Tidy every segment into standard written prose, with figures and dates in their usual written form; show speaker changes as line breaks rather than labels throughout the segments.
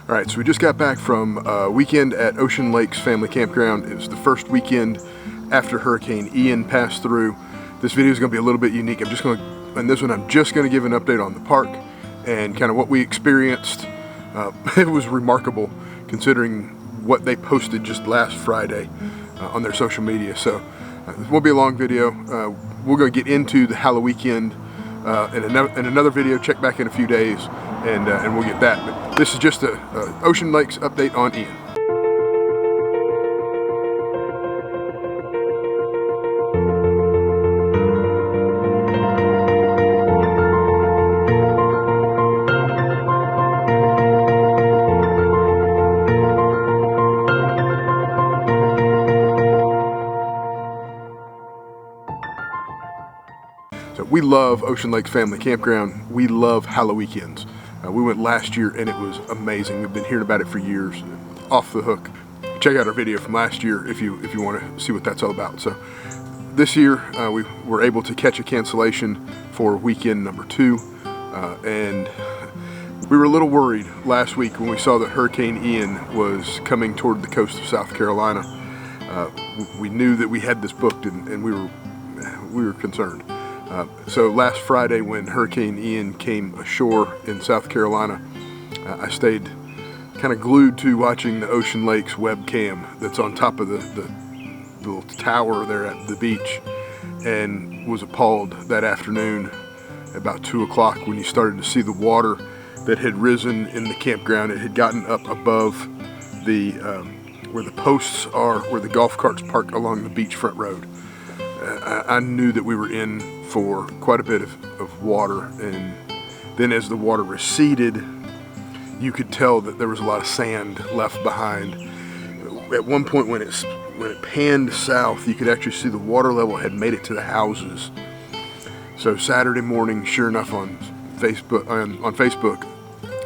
All right, so we just got back from a weekend at Ocean Lakes Family Campground. It was the first weekend after Hurricane Ian passed through. This video is going to be a little bit unique. In this one, I'm just going to give an update on the park and kind of what we experienced. It was remarkable considering what they posted just last Friday on their social media. So this won't be a long video. We're going to get into the Halloweekend in another video. Check back in a few days and we'll get that. But this is just a Ocean Lakes update on Ian. So we love Ocean Lakes Family Campground. We love Halloweekends. We went last year and it was amazing. We've been hearing about it for years. Off the hook. Check out our video from last year if you want to see what that's all about. So this year we were able to catch a cancellation for weekend number 2, and we were a little worried last week when we saw that Hurricane Ian was coming toward the coast of South Carolina. We knew that we had this booked and we were concerned. So last Friday when Hurricane Ian came ashore in South Carolina, I stayed kind of glued to watching the Ocean Lakes webcam that's on top of the little tower there at the beach, and was appalled that afternoon about 2 o'clock when you started to see the water that had risen in the campground. It had gotten up above the where the posts are, where the golf carts park along the beachfront road. I knew that we were in for quite a bit of water, and then as the water receded, you could tell that there was a lot of sand left behind. At one point when it panned south, you could actually see the water level had made it to the houses. So Saturday morning, sure enough, on Facebook,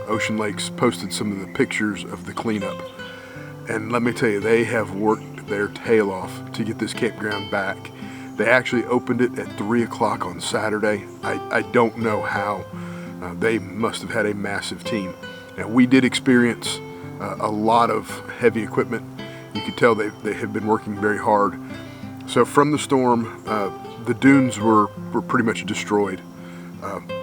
Ocean Lakes posted some of the pictures of the cleanup. And let me tell you, they have worked their tail off to get this campground back. They actually opened it at 3 o'clock on Saturday. I don't know how. They must have had a massive team. Now, we did experience a lot of heavy equipment. You could tell they have been working very hard. So from the storm, the dunes were pretty much destroyed.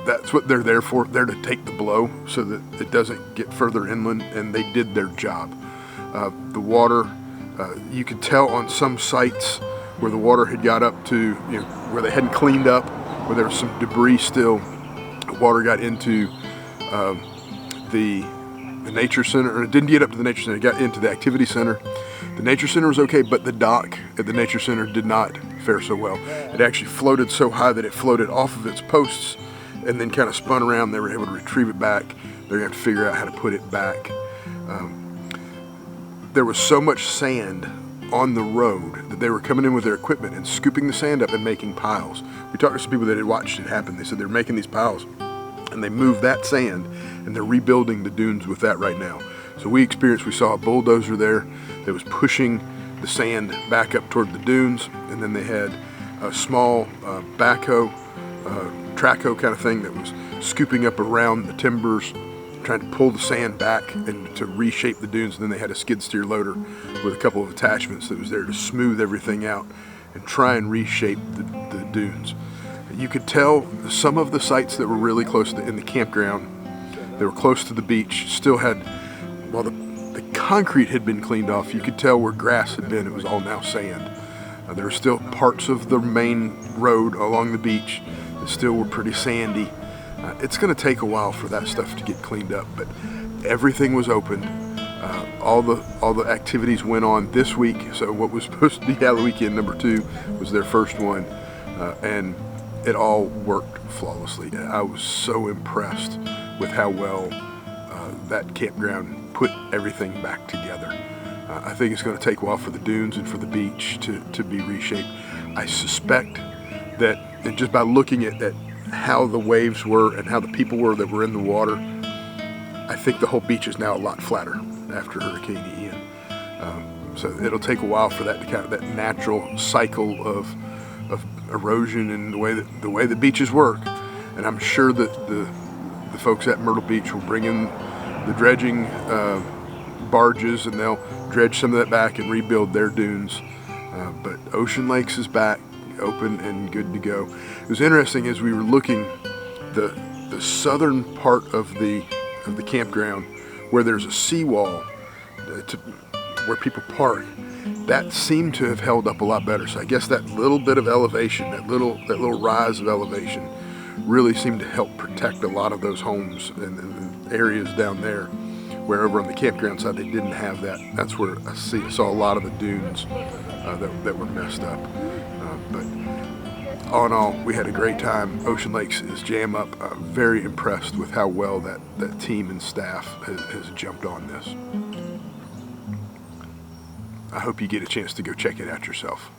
That's what they're there for. They're to take the blow so that it doesn't get further inland, and they did their job. The water, you could tell on some sites where the water had got up to, where they hadn't cleaned up, where there was some debris still. The water got into the nature center, or it didn't get up to the nature center, it got into the activity center. The nature center was okay, but the dock at the nature center did not fare so well. It actually floated so high that it floated off of its posts and then kind of spun around. They were able to retrieve it back. They're going to have to figure out how to put it back. There was so much sand on the road that they were coming in with their equipment and scooping the sand up and making piles. We talked to some people that had watched it happen. They said they're making these piles and they moved that sand and they're rebuilding the dunes with that right now. So we saw a bulldozer there that was pushing the sand back up toward the dunes, and then they had a small backhoe, track hoe kind of thing that was scooping up around the timbers, trying to pull the sand back and to reshape the dunes. And then they had a skid steer loader with a couple of attachments that was there to smooth everything out and try and reshape the dunes. You could tell some of the sites that were really close in the campground, they were close to the beach, still had, while the concrete had been cleaned off, you could tell where grass had been, it was all now sand. There were still parts of the main road along the beach that still were pretty sandy. It's going to take a while for that stuff to get cleaned up, but everything was open. All the activities went on this week. So what was supposed to be Halloweekend number 2 was their first one, and it all worked flawlessly. I was so impressed with how well that campground put everything back together. I think it's going to take a while for the dunes and for the beach to be reshaped. I suspect that, and just by looking at how the waves were and how the people were that were in the water, I think the whole beach is now a lot flatter after Hurricane Ian. So it'll take a while for that to kind of, that natural cycle of erosion and the way the beaches work. And I'm sure that the folks at Myrtle Beach will bring in the dredging barges, and they'll dredge some of that back and rebuild their dunes. But Ocean Lakes is back, open and good to go. It was interesting as we were looking, the southern part of the campground, where there's a seawall where people park, that seemed to have held up a lot better. So I guess that little bit of elevation, that little rise of elevation, really seemed to help protect a lot of those homes and areas down there. Where over on the campground side they didn't have that. That's where I saw a lot of the dunes that were messed up. But all in all, we had a great time. Ocean Lakes is jam up. I'm very impressed with how well that team and staff has jumped on this. I hope you get a chance to go check it out yourself.